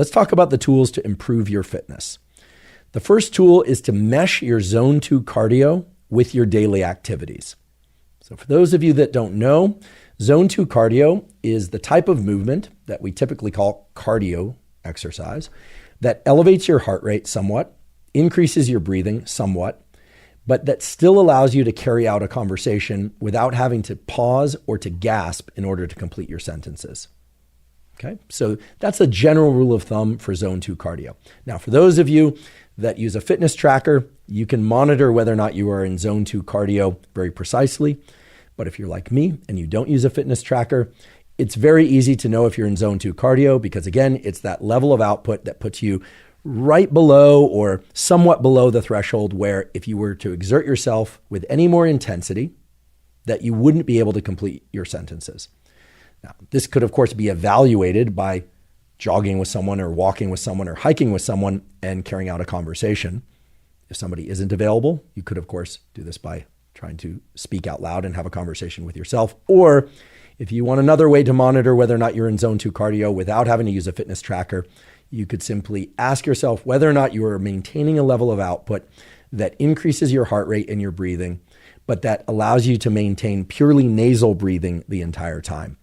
Let's talk about the tools to improve your fitness. The first tool is to mesh your zone 2 cardio with your daily activities. So for those of you that don't know, zone 2 cardio is the type of movement that we typically call cardio exercise that elevates your heart rate somewhat, increases your breathing somewhat, but that still allows you to carry out a conversation without having to pause or to gasp in order to complete your sentences. Okay, so that's a general rule of thumb for zone 2 cardio. Now, for those of you that use a fitness tracker, you can monitor whether or not you are in zone 2 cardio very precisely. But if you're like me and you don't use a fitness tracker, it's very easy to know if you're in zone 2 cardio because, again, it's that level of output that puts you right below or somewhat below the threshold where if you were to exert yourself with any more intensity, that you wouldn't be able to complete your sentences. Now, this could, of course, be evaluated by jogging with someone or walking with someone or hiking with someone and carrying out a conversation. If somebody isn't available, you could, of course, do this by trying to speak out loud and have a conversation with yourself. Or if you want another way to monitor whether or not you're in zone 2 cardio without having to use a fitness tracker, you could simply ask yourself whether or not you are maintaining a level of output that increases your heart rate and your breathing, but that allows you to maintain purely nasal breathing the entire time.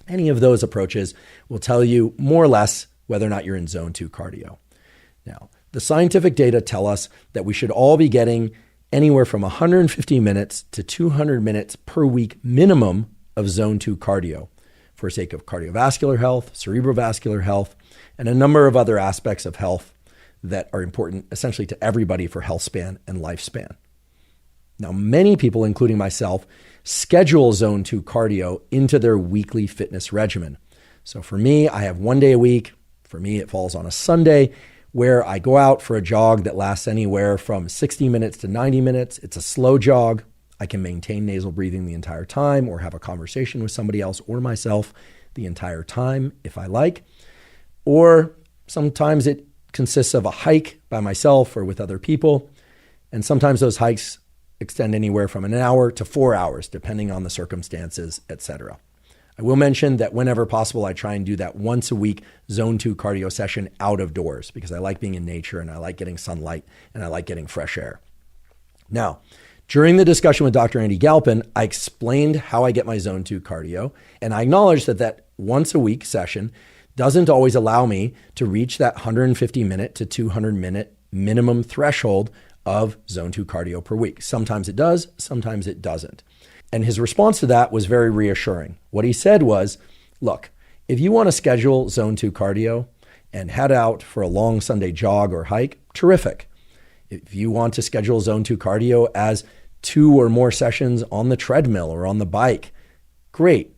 Any of those approaches will tell you more or less whether or not you're in zone 2 cardio. Now, the scientific data tell us that we should all be getting anywhere from 150 minutes to 200 minutes per week minimum of zone 2 cardio for sake of cardiovascular health, cerebrovascular health, and a number of other aspects of health that are important essentially to everybody for health span and lifespan. Now, many people, including myself, schedule zone 2 cardio into their weekly fitness regimen. So for me, I have one day a week. For me, it falls on a Sunday where I go out for a jog that lasts anywhere from 60 minutes to 90 minutes. It's a slow jog. I can maintain nasal breathing the entire time or have a conversation with somebody else or myself the entire time if I like. Or sometimes it consists of a hike by myself or with other people. And sometimes those hikes extend anywhere from an hour to 4 hours, depending on the circumstances, etc. I will mention that whenever possible, I try and do that once a week zone 2 cardio session out of doors because I like being in nature and I like getting sunlight and I like getting fresh air. Now, during the discussion with Dr. Andy Galpin, I explained how I get my zone 2 cardio, and I acknowledged that once a week session doesn't always allow me to reach that 150 minute to 200 minute minimum threshold of zone 2 cardio per week. Sometimes it does, sometimes it doesn't. And his response to that was very reassuring. What he said was, look, if you want to schedule zone 2 cardio and head out for a long Sunday jog or hike, terrific. If you want to schedule zone 2 cardio as 2 or more sessions on the treadmill or on the bike, great.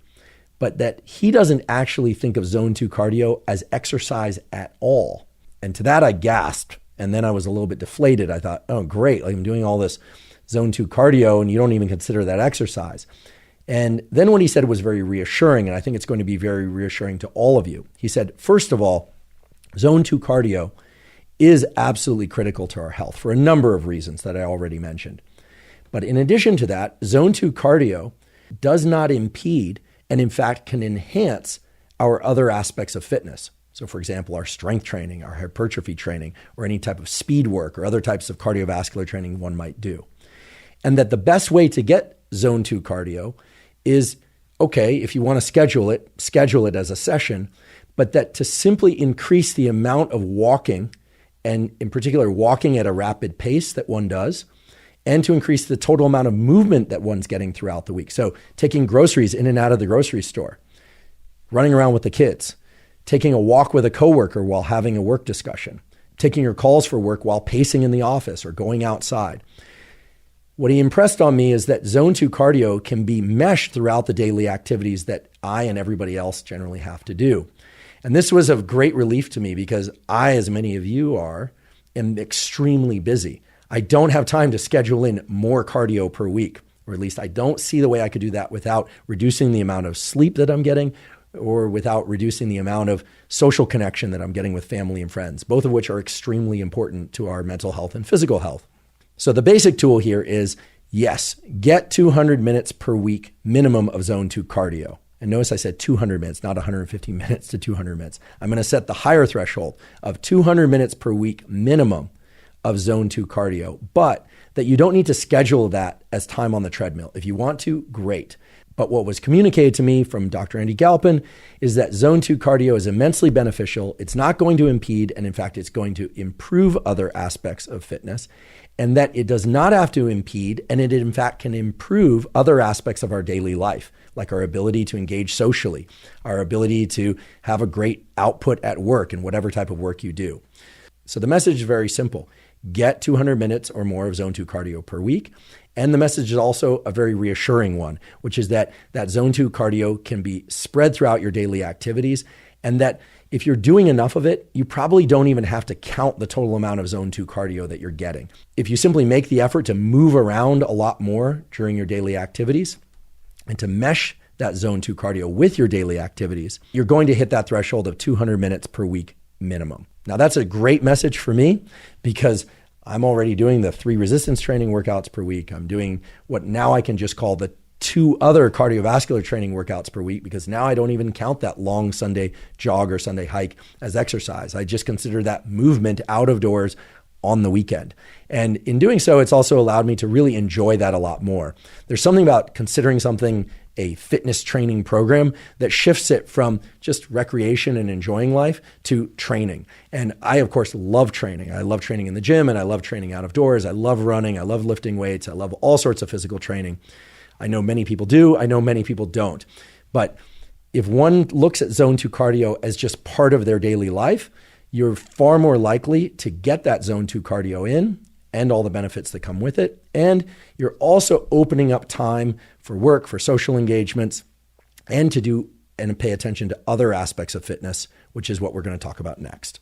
But that he doesn't actually think of zone 2 cardio as exercise at all. And to that I gasped. And then I was a little bit deflated. I thought, oh, great. Like I'm doing all this zone 2 cardio and you don't even consider that exercise. And then what he said was very reassuring. And I think it's going to be very reassuring to all of you. He said, first of all, zone 2 cardio is absolutely critical to our health for a number of reasons that I already mentioned. But in addition to that, zone 2 cardio does not impede and in fact can enhance our other aspects of fitness. So for example, our strength training, our hypertrophy training, or any type of speed work or other types of cardiovascular training one might do. And that the best way to get zone 2 cardio is, okay, if you want to schedule it as a session, but that to simply increase the amount of walking, and in particular walking at a rapid pace that one does, and to increase the total amount of movement that one's getting throughout the week. So taking groceries in and out of the grocery store, running around with the kids, taking a walk with a coworker while having a work discussion, taking your calls for work while pacing in the office or going outside. What he impressed on me is that zone 2 cardio can be meshed throughout the daily activities that I and everybody else generally have to do. And this was of great relief to me because I, as many of you are, am extremely busy. I don't have time to schedule in more cardio per week, or at least I don't see the way I could do that without reducing the amount of sleep that I'm getting or without reducing the amount of social connection that I'm getting with family and friends, both of which are extremely important to our mental health and physical health. So the basic tool here is, yes, get 200 minutes per week minimum of zone 2 cardio. And notice I said 200 minutes, not 150 minutes to 200 minutes. I'm going to set the higher threshold of 200 minutes per week minimum of zone 2 cardio, but that you don't need to schedule that as time on the treadmill. If you want to, great. But what was communicated to me from Dr. Andy Galpin is that zone 2 cardio is immensely beneficial. It's not going to impede, and in fact, it's going to improve other aspects of fitness, and that it does not have to impede, and it in fact can improve other aspects of our daily life, like our ability to engage socially, our ability to have a great output at work in whatever type of work you do. So the message is very simple. Get 200 minutes or more of zone 2 cardio per week. And the message is also a very reassuring one, which is that zone 2 cardio can be spread throughout your daily activities, and that if you're doing enough of it, you probably don't even have to count the total amount of zone 2 cardio that you're getting. If you simply make the effort to move around a lot more during your daily activities and to mesh that zone 2 cardio with your daily activities, you're going to hit that threshold of 200 minutes per week minimum. Now, that's a great message for me because I'm already doing the 3 resistance training workouts per week. I'm doing what now I can just call the 2 other cardiovascular training workouts per week, because now I don't even count that long Sunday jog or Sunday hike as exercise. I just consider that movement out of doors on the weekend. And in doing so, it's also allowed me to really enjoy that a lot more. There's something about considering something a fitness training program that shifts it from just recreation and enjoying life to training. And I, of course, love training. I love training in the gym, and I love training out of doors. I love running. I love lifting weights. I love all sorts of physical training. I know many people do. I know many people don't. But if one looks at zone 2 cardio as just part of their daily life, you're far more likely to get that zone 2 cardio in and all the benefits that come with it. And you're also opening up time for work, for social engagements, and to do and pay attention to other aspects of fitness, which is what we're going to talk about next.